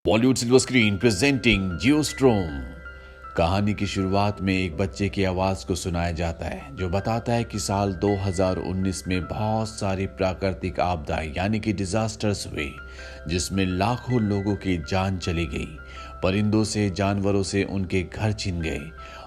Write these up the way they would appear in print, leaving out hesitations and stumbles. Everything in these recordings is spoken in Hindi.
Bollywood silver screen presenting Geostorm. कहानी की शुरुआत में एक बच्चे की आवाज को सुनाया जाता है जो बताता है कि साल 2019 में बहुत सारी प्राकृतिक आपदाएं यानी कि डिजास्टर्स हुए जिसमें लाखों लोगों की जान चली गई। परिंदों से जानवरों से उनके घर छिन गए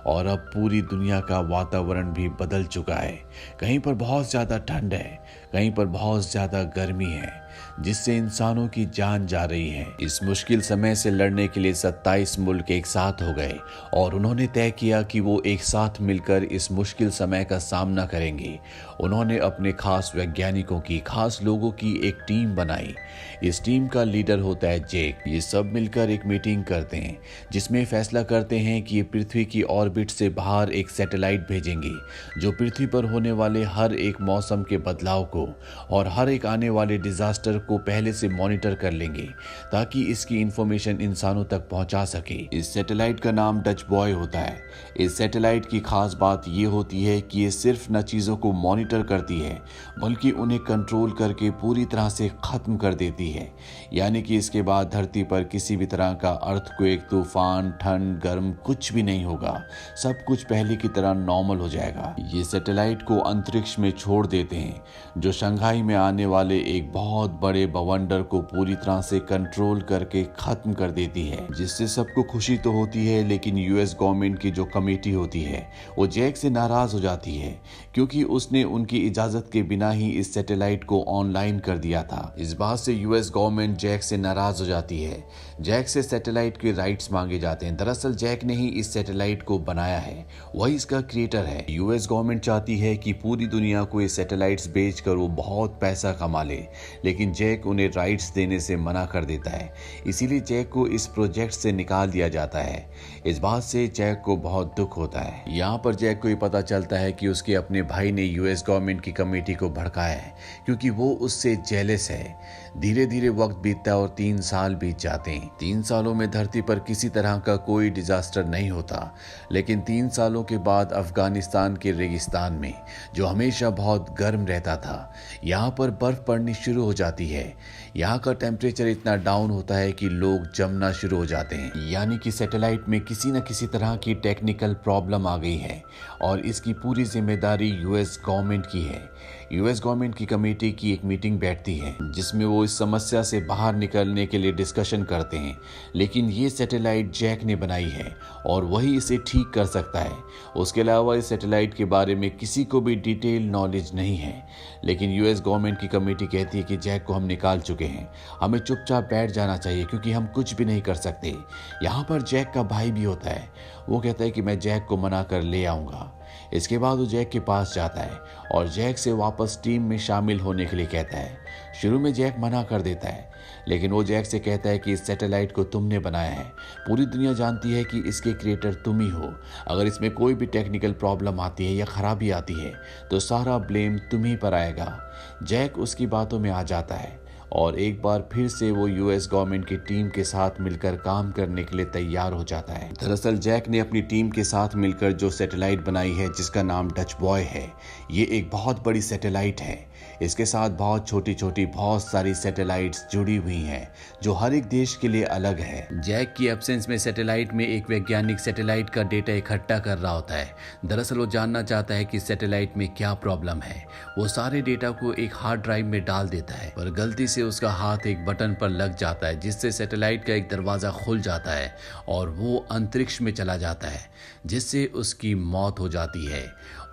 और अब पूरी दुनिया का वातावरण भी बदल चुका है। कहीं पर बहुत ज्यादा ठंड है, कहीं पर बहुत ज्यादा गर्मी है जिससे इंसानों की जान जा रही है। इस मुश्किल समय से लड़ने के लिए 27 मुल्क एक साथ हो गए और उन्होंने तय किया कि वो एक साथ मिलकर इस मुश्किल समय का सामना करेंगे। उन्होंने अपने खास वैज्ञानिकों की, खास लोगों की एक टीम बनाई। इस टीम का लीडर होता है जैक। ये सब मिलकर एक मीटिंग करते हैं जिसमें फैसला करते हैं कि ये पृथ्वी की ऑर्बिट से बाहर एक सैटेलाइट भेजेंगे जो पृथ्वी पर होने वाले हर एक मौसम के बदलाव को और हर एक आने वाले डिजास्टर को पहले से मॉनिटर कर लेंगे ताकि इसकी इंफॉर्मेशन इंसानों तक पहुंचा सके। इस सैटेलाइट का नाम डच बॉय होता है। इस सैटेलाइट की खास बात यह होती है कि ये सिर्फ न चीजों को मॉनिटर करती है बल्कि उन्हें कंट्रोल करके पूरी तरह से खत्म कर देती है। यानी कि इसके बाद धरती पर किसी भी तरह का अर्थक्वेक, तूफान, ठंड, गर्म कुछ भी नहीं होगा। सब कुछ पहले की तरह नॉर्मल हो जाएगा। ये सैटेलाइट को अंतरिक्ष में छोड़ देते हैं जो शंघाई में आने वाले एक बहुत बड़े बवंडर को पूरी तरह से कंट्रोल करके खत्म कर देती है, जिससे सबको खुशी तो होती है लेकिन यूएस गवर्नमेंट की जो कमेटी होती है वो जैक से नाराज हो जाती है क्योंकि उसने उनकी इजाजत के बिना ही इस सैटेलाइट को ऑनलाइन कर दिया था। इस बात से यूएस गवर्नमेंट जैक से नाराज हो जाती है। जैक से सैटेलाइट के राइट्स मांगे जाते हैं। दरअसल जैक ने ही इस सैटेलाइट को बनाया है, वही इसका क्रिएटर है। यूएस गवर्नमेंट चाहती है कि पूरी दुनिया को ये सैटेलाइट्स बेचकर वो बहुत पैसा कमा ले, लेकिन जैक उन्हें राइट्स देने से मना कर देता है। इसीलिए जैक को इस प्रोजेक्ट से निकाल दिया जाता है। इस बात से जैक को बहुत दुख होता है। यहाँ पर जैक को ये पता चलता है कि उसके अपने भाई ने यूएस गवर्नमेंट की कमेटी को भड़काया है क्योंकि वो उससे जेलस है। धीरे धीरे वक्त बीतता है और 3 साल बीत जाते हैं। 3 सालों में धरती पर किसी तरह का कोई डिजास्टर नहीं होता, लेकिन 3 सालों के बाद अफगानिस्तान के रेगिस्तान में जो हमेशा बहुत गर्म रहता था, यहाँ पर बर्फ पड़नी शुरू हो जाती है। यहाँ का टेम्परेचर इतना डाउन होता है कि लोग जमना शुरू हो जाते हैं। यानी कि सैटेलाइट में किसी न किसी तरह की टेक्निकल प्रॉब्लम आ गई है और इसकी पूरी जिम्मेदारी यूएस गवर्नमेंट की है। यूएस गवर्नमेंट की कमेटी की एक मीटिंग बैठती है जिसमें वो इस समस्या से बाहर निकलने के लिए डिस्कशन करते हैं, लेकिन ये सैटेलाइट जैक ने बनाई है और वही इसे ठीक कर सकता है। उसके अलावा इस सैटेलाइट के बारे में किसी को भी डिटेल नॉलेज नहीं है, लेकिन यूएस गवर्नमेंट की कमेटी कहती है कि जैक को हम निकाल चुके हैं, हमें चुपचाप बैठ जाना चाहिए क्योंकि हम कुछ भी नहीं कर सकते। यहाँ पर जैक का भाई भी होता है। वो कहता है कि मैं जैक को मना कर ले आऊंगा। इसके बाद वो जैक के पास जाता है और जैक से वापस टीम में शामिल होने के लिए कहता है। शुरू में जैक मना कर देता है, लेकिन वो जैक से कहता है कि इस सैटेलाइट को तुमने बनाया है, पूरी दुनिया जानती है कि इसके क्रिएटर तुम ही हो। अगर इसमें कोई भी टेक्निकल प्रॉब्लम आती है या खराबी आती है तो सारा ब्लेम तुम ही पर आएगा। जैक उसकी बातों में आ जाता है और एक बार फिर से वो यूएस गवर्नमेंट की टीम के साथ मिलकर काम करने के लिए तैयार हो जाता है। दरअसल जैक ने अपनी टीम के साथ मिलकर जो सैटेलाइट बनाई है जिसका नाम डच बॉय है, ये एक बहुत बड़ी सैटेलाइट है। इसके साथ बहुत छोटी छोटी बहुत सारी सैटेलाइट्स जुड़ी हुई हैं जो हर एक देश के लिए अलग है। जैक की एब्सेंस में सैटेलाइट में एक वैज्ञानिक सैटेलाइट का डेटा इकट्ठा कर रहा होता है। दरअसल वो जानना चाहता है कि सैटेलाइट में क्या प्रॉब्लम है। वो सारे डेटा को एक हार्ड ड्राइव में डाल देता है, पर गलती से उसका हाथ एक बटन पर लग जाता है जिससे सैटेलाइट का एक दरवाजा खुल जाता है और वो अंतरिक्ष में चला जाता है, जिससे उसकी मौत हो जाती है।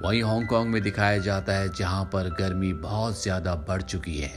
वहीं हांगकांग में दिखाया जाता है जहां पर गर्मी बहुत ज्यादा बढ़ चुकी है।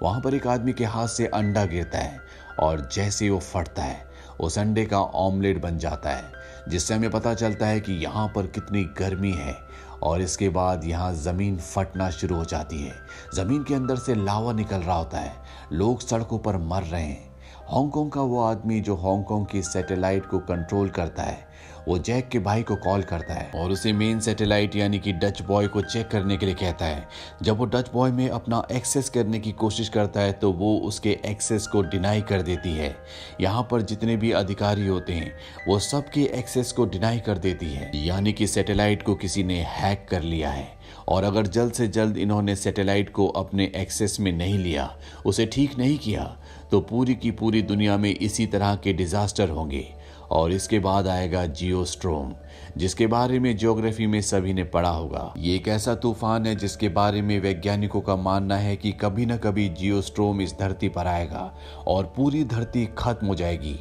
वहां पर एक आदमी के हाथ से अंडा गिरता है और जैसे वो फटता है उस अंडे का ऑमलेट बन जाता है, जिससे हमें पता चलता है कि यहाँ पर कितनी गर्मी है। और इसके बाद यहाँ जमीन फटना शुरू हो जाती है। जमीन के अंदर से लावा निकल रहा होता है। लोग सड़कों पर मर रहे हैं। हांगकांग का वो आदमी जो हांगकांग की सैटेलाइट को कंट्रोल करता है, वो जैक के भाई को कॉल करता है और उसे मेन सैटेलाइट यानी कि डच बॉय को चेक करने के लिए कहता है। जब वो डच बॉय में अपना एक्सेस करने की कोशिश करता है तो वो उसके एक्सेस को डिनाई कर देती है। यहाँ पर जितने भी अधिकारी होते हैं वो सबके एक्सेस को डिनाई कर देती है, यानी कि सैटेलाइट को किसी ने हैक कर लिया है। और अगर जल्द से जल्द इन्होंने सैटेलाइट को अपने एक्सेस में नहीं लिया, उसे ठीक नहीं किया, तो पूरी की पूरी दुनिया में इसी तरह के डिजास्टर होंगे। और इसके बाद आएगा जियोस्ट्रोम, जिसके बारे में ज्योग्राफी में सभी ने पढ़ा होगा। ये एक ऐसा तूफान है जिसके बारे में वैज्ञानिकों का मानना है कि कभी न कभी जियोस्ट्रोम इस धरती पर आएगा और पूरी धरती खत्म हो जाएगी।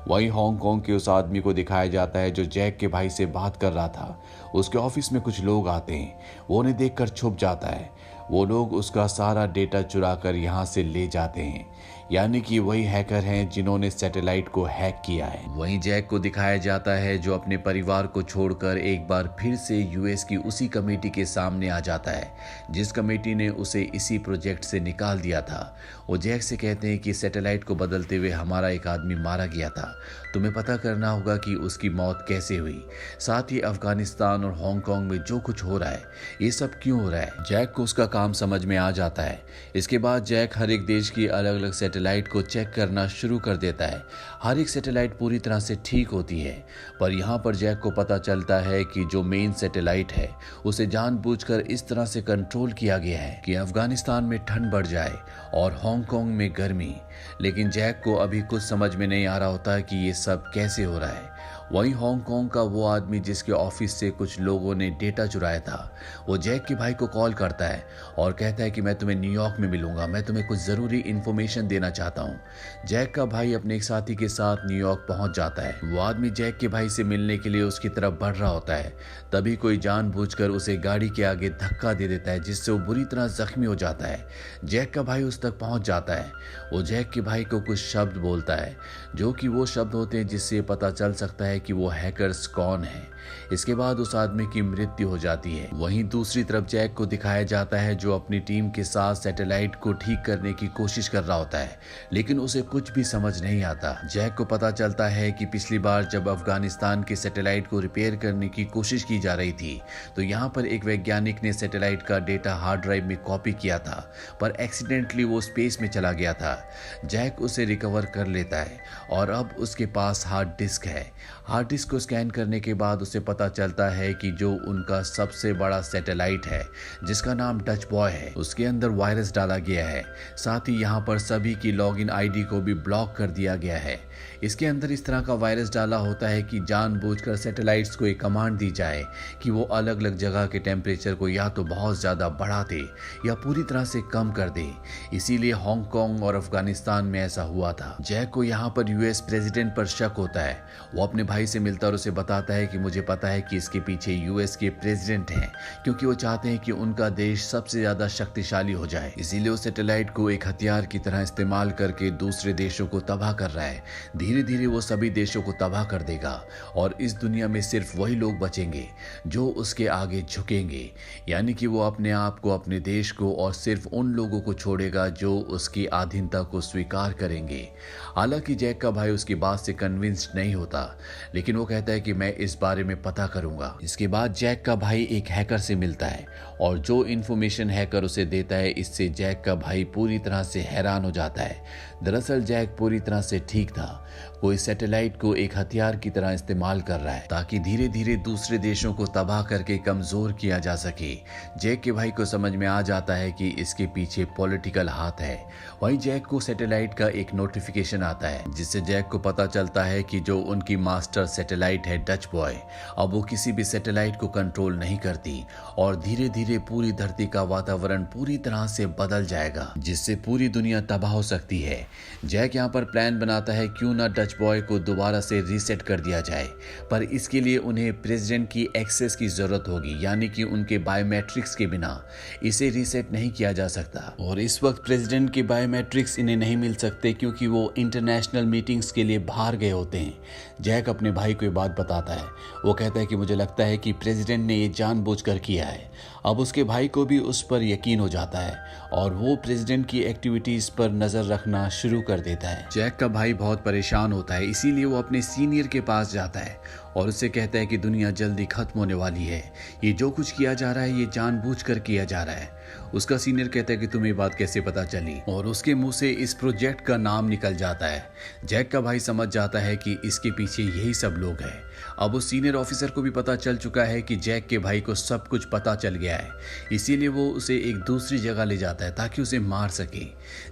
वहीं हांगकांग के उस आदमी को दिखाया जाता है जो जैक के भाई से बात कर रहा था। उसके ऑफिस में कुछ लोग आते हैं, वो उन्हें देखकर छुप जाता है। वो लोग उसका सारा डेटा चुरा कर यहाँ से ले जाते हैं, यानी कि वही हैकर हैं जिन्होंने सैटेलाइट को हैक किया है। वहीं जैक को दिखाया जाता है जो अपने परिवार को छोड़कर एक बार फिर से यूएस की उसी कमेटी के सामने आ जाता है जिस कमेटी ने उसे इसी प्रोजेक्ट से निकाल दिया था। वो जैक से कहते हैं कि सैटेलाइट को बदलते हुए हमारा एक आदमी मारा गया था, तुम्हें पता करना होगा कि उसकी मौत कैसे हुई। साथ ही अफगानिस्तान और हांगकांग में जो कुछ हो रहा है ये सब क्यों हो रहा है। जैक को उसका काम समझ में आ जाता है। इसके बाद जैक हर एक देश की अलग अलग सैटेलाइट को चेक करना शुरू कर देता है। हर एक सैटेलाइट पूरी तरह से ठीक होती है, पर यहाँ पर जैक को पता चलता है कि जो मेन सैटेलाइट है उसे जानबूझकर इस तरह से कंट्रोल किया गया है कि अफगानिस्तान में ठंड बढ़ जाए और हांगकांग में गर्मी। लेकिन जैक को अभी कुछ समझ में नहीं आ रहा होता कि ये सब कैसे हो रहा है। वहीं हांगकांग का वो आदमी जिसके ऑफिस से कुछ लोगों ने डेटा चुराया था, वो जैक के भाई को कॉल करता है और कहता है कि मैं तुम्हें न्यूयॉर्क में मिलूंगा, मैं तुम्हें कुछ ज़रूरी इन्फॉर्मेशन देना चाहता हूँ। जैक का भाई अपने एक साथी के साथ न्यूयॉर्क पहुंच जाता है। वो आदमी जैक के भाई से मिलने के लिए उसकी तरफ बढ़ रहा होता है, तभी कोई जानबूझकर उसे गाड़ी के आगे धक्का दे देता है जिससे वो बुरी तरह जख्मी हो जाता है। जैक का भाई उस तक पहुंच जाता है। वो जैक के भाई को कुछ शब्द बोलता है जो कि वो शब्द होते हैं जिससे पता चल सकता है कि वो हैकर्स कौन है। इसके बाद उस आदमी की मृत्यु हो जाती है। वहीं दूसरी तरफ जैक को दिखाया जाता है जो अपनी टीम के साथ सैटेलाइट को ठीक करने की कोशिश कर रहा होता है, लेकिन उसे कुछ भी समझ नहीं आता। जैक को पता चलता है कि पिछली बार जब अफगानिस्तान के सैटेलाइट को रिपेयर करने की कोशिश की जा रही थी तो यहाँ पर एक वैज्ञानिक ने सैटेलाइट का डेटा हार्ड ड्राइव में कॉपी किया था, पर एक्सीडेंटली वो स्पेस में चला गया था। जैक उसे रिकवर कर लेता है और अब उसके पास हार्ड डिस्क है। हार्ड डिस्क को स्कैन करने के बाद उसे पता चलता है कि जो उनका सबसे बड़ा सैटेलाइट है जिसका नाम डच बॉय है, उसके अंदर वायरस डाला गया है। साथ ही यहाँ पर सभी की लॉगिन आईडी को भी ब्लॉक कर दिया गया है। इसके अंदर इस तरह का वायरस डाला होता है कि जानबूझकर सैटेलाइट्स को एक कमांड दी जाए कि वो अलग अलग जगह के टेम्परेचर को या तो बहुत ज़्यादा बढ़ा दे या पूरी तरह से कम कर दे। इसीलिए हांगकांग और अफगानिस्तान में ऐसा हुआ था। जैक को यहाँ पर यूएस प्रेसिडेंट पर शक होता है। वो अपने भाई से मिलता और उसे बताता है कि मुझे पता है कि इसके पीछे यूएस के प्रेसिडेंट हैं, क्योंकि वो चाहते हैं कि उनका देश सबसे ज्यादा शक्तिशाली हो जाए। इसीलिए वो सैटेलाइट को एक हथियार की तरह इस्तेमाल करके दूसरे देशों को तबाह कर रहा है। धीरे धीरे वो सभी देशों को तबाह कर देगा और इस दुनिया में सिर्फ वही लोग बचेंगे जो उसके आगे झुकेंगे, यानी कि वो अपने आप को, अपने देश को और सिर्फ उन लोगों को छोड़ेगा जो उसकी अधीनता को स्वीकार करेंगे। हालांकि जैक का भाई उसकी बात से कन्विंस्ड नहीं होता, लेकिन वो कहता है कि मैं इस बारे में पता करूंगा। इसके बाद जैक का भाई एक हैकर से मिलता है और जो इन्फॉर्मेशन हैकर उसे देता है इससे जैक का भाई पूरी तरह से हैरान हो जाता है। दरअसल जैक पूरी तरह से ठीक था। कोई सैटेलाइट को एक हथियार की तरह इस्तेमाल कर रहा है ताकि धीरे धीरे दूसरे देशों को तबाह करके कमजोर किया जा सके। जैक के भाई को समझ में आ जाता है कि इसके पीछे पॉलिटिकल हाथ है। वहीं जैक को सैटेलाइट का एक नोटिफिकेशन आता है जिससे जैक को पता चलता है कि जो उनकी मास्टर सैटेलाइट है डच बॉय, अब वो किसी भी सैटेलाइट को कंट्रोल नहीं करती और धीरे धीरे पूरी धरती का वातावरण पूरी तरह से बदल जाएगा जिससे पूरी दुनिया तबाह हो सकती है। जैक यहाँ पर प्लान बनाता है क्यों ना डच बॉय को दोबारा से रीसेट कर दिया जाए, पर इसके लिए उन्हें प्रेसिडेंट की एक्सेस की जरूरत होगी, यानी कि उनके बायोमेट्रिक्स के बिना इसे रीसेट नहीं किया जा सकता। और इस वक्त प्रेसिडेंट के बायोमेट्रिक्स इन्हें नहीं मिल सकते क्योंकि वो इंटरनेशनल मीटिंग्स के लिए बाहर गए होते हैं। जैक अपने भाई को ये बात बताता है। वो कहता है कि मुझे लगता है कि प्रेसिडेंट ने ये जानबूझकर किया है। अब उसके भाई को भी उस पर यकीन हो जाता है और वो प्रेसिडेंट की एक्टिविटीज पर नजर रखना शुरू कर देता है। जैक का भाई बहुत परेशान होता है, इसीलिए वो अपने सीनियर के पास जाता है और उससे कहता है कि दुनिया जल्दी खत्म होने वाली है, ये जो कुछ किया जा रहा है ये जानबूझकर किया जा रहा है। उसका सीनियर कहता है कि तुम्हें बात कैसे पता चली, और उसके मुंह से इस प्रोजेक्ट का नाम निकल जाता है। जैक का भाई समझ जाता है कि इसके पीछे यही सब लोग हैं। अब उस सीनियर ऑफिसर को भी पता चल चुका है कि जैक के भाई को सब कुछ पता चल गया है, इसीलिए वो उसे एक दूसरी जगह ले जाता है ताकि उसे मार सके।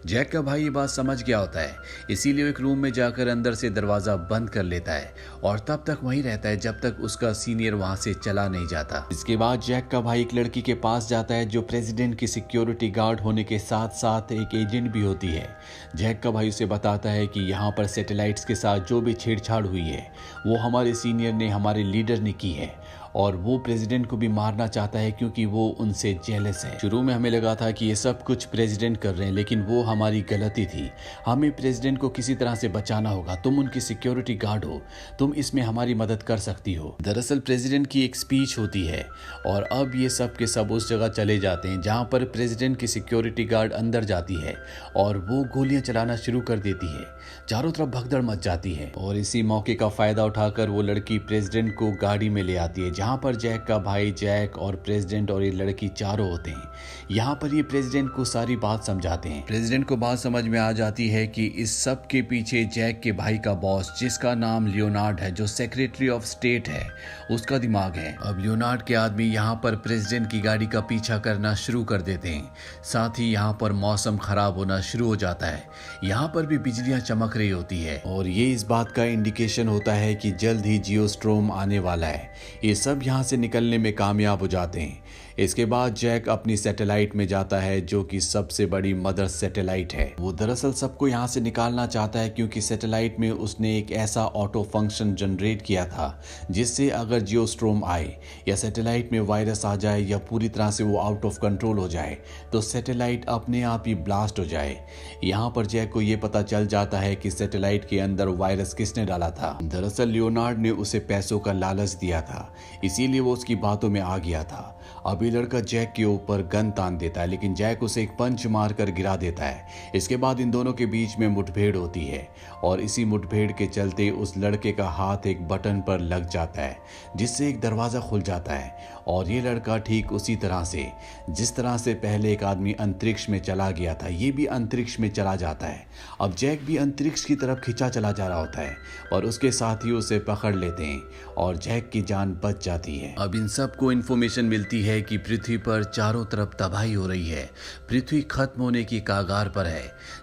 जैक का भाई ये बात समझ गया होता है, इसीलिए वो एक रूम में जाकर अंदर से दरवाजा बंद कर लेता है और तब तक वहीं रहता है जब तक उसका सीनियर वहां से चला नहीं जाता। इसके बाद जैक का भाई एक लड़की के पास जाता है जो प्रेसिडेंट की सिक्योरिटी गार्ड होने के साथ साथ एक एजेंट भी होती है। जैक का भाई उसे बताता है कि यहाँ पर सैटेलाइट्स के साथ जो भी छेड़छाड़ हुई है वो हमारे सीनियर ने, हमारे लीडर ने की है, और वो प्रेसिडेंट को भी मारना चाहता है क्योंकि वो उनसे जेलस है। शुरू में हमें लगा था कि ये सब कुछ प्रेसिडेंट कर रहे हैं, लेकिन वो हमारी गलती थी। हमें प्रेसिडेंट को किसी तरह से बचाना होगा। तुम उनकी सिक्योरिटी गार्ड हो, तुम इसमें हमारी मदद कर सकती हो। दरअसल प्रेसिडेंट की एक स्पीच होती है और अब ये सब के सब उस जगह चले जाते हैं जहाँ पर प्रेसिडेंट की सिक्योरिटी गार्ड अंदर जाती है और वो गोलियां चलाना शुरू कर देती है। चारों तरफ भगदड़ मच जाती है और इसी मौके का फायदा उठाकर वो लड़की प्रेसिडेंट को गाड़ी में ले आती है, जहाँ पर जैक का भाई, जैक और प्रेसिडेंट और ये लड़की चारों होते हैं। यहाँ पर ये प्रेसिडेंट को सारी बात समझाते हैं। प्रेसिडेंट को बात समझ में आ जाती है कि इस सब के पीछे जैक के भाई का बॉस, जिसका नाम लियोनार्ड है, जो सेक्रेटरी ऑफ स्टेट है, उसका दिमाग है। अब लियोनार्ड के आदमी यहाँ पर प्रेसिडेंट की गाड़ी का पीछा करना शुरू कर देते हैं। साथ ही यहाँ पर मौसम खराब होना शुरू हो जाता है। यहाँ पर भी बिजलियां चमक रही होती है और ये इस बात का इंडिकेशन होता है कि जल्द ही जियोस्ट्रोम आने वाला है। ये सब यहाँ से निकलने में कामयाब हो जाते हैं। इसके बाद जैक अपनी सैटेलाइट में जाता है जो कि सबसे बड़ी मदर सैटेलाइट है। वो दरअसल सबको यहाँ से निकालना चाहता है क्योंकि सैटेलाइट में उसने एक ऐसा ऑटो फंक्शन जनरेट किया था जिससे अगर जियोस्ट्रोम आए या सैटेलाइट में वायरस आ जाए या पूरी तरह से वो आउट ऑफ कंट्रोल हो जाए तो सैटेलाइट अपने आप ही ब्लास्ट हो जाए। यहाँ पर जैक को ये पता चल जाता है कि सैटेलाइट के अंदर वायरस किसने डाला था। दरअसल लियोनार्ड ने उसे पैसों का लालच दिया था, इसीलिए वो उसकी बातों में आ गया था। अभी लड़का जैक के ऊपर गन तान देता है, लेकिन जैक उसे एक पंच मारकर गिरा देता है। इसके बाद इन दोनों के बीच में मुठभेड़ होती है और इसी मुठभेड़ के चलते उस लड़के का हाथ एक बटन पर लग जाता है जिससे एक दरवाजा खुल जाता है और ये लड़का ठीक उसी तरह से जिस तरह से पहले एक आदमी अंतरिक्ष में चला गया था, ये भी अंतरिक्ष में चला जाता है। अब जैक भी अंतरिक्ष की तरफ खिंचा चला जा रहा होता है और उसके साथी उसे पकड़ लेते हैं और जैक की जान बच जाती है। अब इन सबको इन्फॉर्मेशन मिलती है कि पृथ्वी पर चारों तरफ तबाही हो रही है, पृथ्वी खत्म होने की कागार पर है।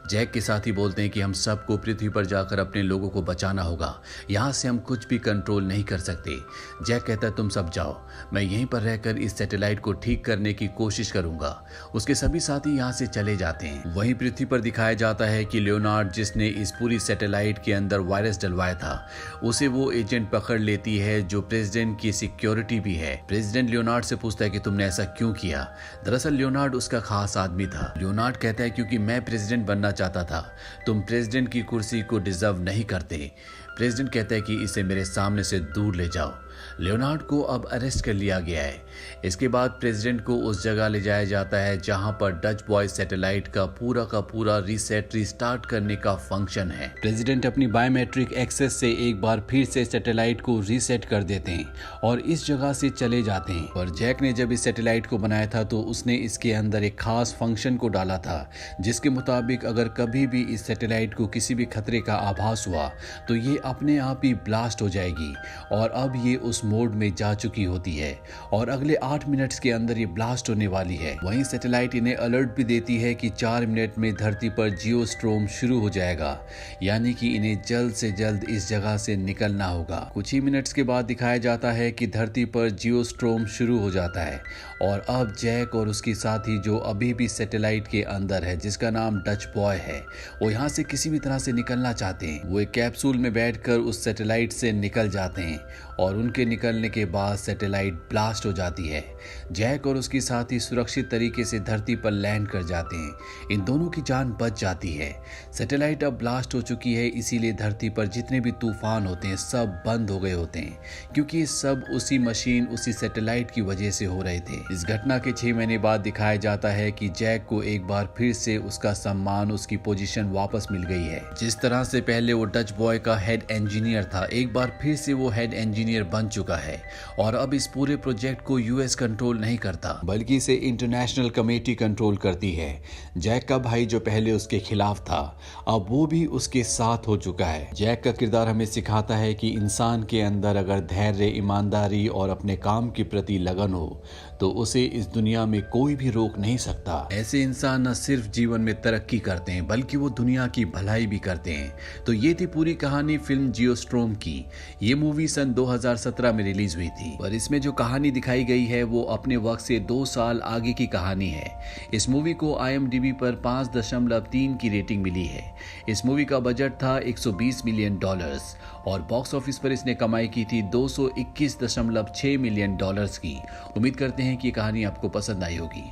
जैक के साथी बोलते हैं कि हम सबको पृथ्वी पर जाकर अपने लोगों को बचाना होगा, यहाँ से हम कुछ भी कंट्रोल नहीं कर सकते। जैक कहता है तुम सब जाओ, मैं यहीं पर रहकर इस सैटेलाइट को ठीक करने की कोशिश करूंगा। उसके सभी साथी यहाँ से चले जाते हैं। वहीं पृथ्वी पर दिखाया जाता है कि लियोनार्ड, जिसने इस पूरी सैटेलाइट के अंदर वायरस डलवाया था, उसे वो एजेंट पकड़ लेती है जो प्रेसिडेंट की सिक्योरिटी भी है। प्रेसिडेंट लियोनार्ड से पूछता है कि तुमने ऐसा क्यों किया। दरअसल लियोनार्ड उसका खास आदमी था। लियोनार्ड कहता है क्योंकि मैं प्रेसिडेंट बनना चाहता था, तुम प्रेसिडेंट की कुर्सी को डिजर्व नहीं करते। प्रेसिडेंट कहता है कि इसे मेरे सामने से दूर ले जाओ। लियोनार्ड को अब अरेस्ट कर लिया गया है। इसके बाद प्रेसिडेंट को उस जगह ले जाया जाता है जहां पर डच बॉय सैटेलाइट का पूरा रीसेट रिस्टार्ट करने का फंक्शन है। प्रेसिडेंट अपनी बायोमेट्रिक एक्सेस से एक बार फिर से सैटेलाइट को रीसेट कर देते हैं और इस जगह से चले जाते हैं। और जैक ने जब इस सैटेलाइट को बनाया था तो उसने इसके अंदर एक खास फंक्शन को डाला था जिसके मुताबिक अगर कभी भी इस सैटेलाइट को किसी भी खतरे का आभास हुआ तो ये अपने आप ही ब्लास्ट हो जाएगी। और अब ये उस मोड में जा चुकी होती है और अगले 8 मिनट्स के अंदर ये ब्लास्ट होने वाली है। वहीं सैटेलाइट इन्हें अलर्ट भी देती है कि 4 मिनट में धरती पर जियोस्ट्रोम शुरू हो जाएगा, यानी कि इन्हें जल्द से जल्द इस जगह से निकलना होगा। कुछ ही मिनट्स के बाद दिखाया जाता है कि धरती पर जियोस्ट्रोम शुरू हो जाता है और अब जैक और उसकी साथी जो अभी भी सैटेलाइट के अंदर है, जिसका नाम डच बॉय है, वो यहाँ से किसी भी तरह से निकलना चाहते हैं। वो एक कैप्सूल में बैठकर उस सैटेलाइट से निकल जाते हैं और उनके निकलने के बाद सैटेलाइट ब्लास्ट हो जाती है। जैक और उसकी साथी सुरक्षित तरीके से धरती पर लैंड कर जाते हैं। इन दोनों की जान बच जाती है। सैटेलाइट अब ब्लास्ट हो चुकी है, इसीलिए धरती पर जितने भी तूफान होते हैं सब बंद हो गए होते हैं, क्योंकि ये सब उसी मशीन, उसी सैटेलाइट की वजह से हो रहे थे। इस घटना के 6 महीने बाद दिखाया जाता है कि जैक को एक बार फिर से उसका सम्मान, उसकी पोजीशन वापस मिल गई है। जिस तरह से पहले वो डच बॉय का हेड इंजीनियर था, एक बार फिर से वो हेड इंजीनियर बन चुका है और अब इस पूरे प्रोजेक्ट को यूएस कंट्रोल नहीं करता बल्कि इसे इंटरनेशनल कमेटी कंट्रोल करती है। जैक का भाई जो पहले उसके खिलाफ था, अब वो भी उसके साथ हो चुका है। जैक का किरदार हमें सिखाता है कि इंसान के अंदर अगर धैर्य, ईमानदारी और अपने काम के प्रति लगन हो तो उसे इस दुनिया में कोई भी रोक नहीं सकता। ऐसे इंसान न सिर्फ जीवन में तरक्की करते हैं बल्कि वो दुनिया की भलाई भी करते हैं। तो ये थी पूरी कहानी फिल्म जियोस्ट्रोम की। ये मूवी सन 2017 में रिलीज हुई थी, पर इसमें जो कहानी दिखाई गई है वो अपने वक्त से 2 साल आगे की कहानी है। इस मूवी को IMDb पर 5.3 की रेटिंग मिली है। इस मूवी का बजट था $120 मिलियन और बॉक्स ऑफिस पर इसने कमाई की थी $221.6 मिलियन की। उम्मीद करते हैं कि ये कहानी आपको पसंद आई होगी।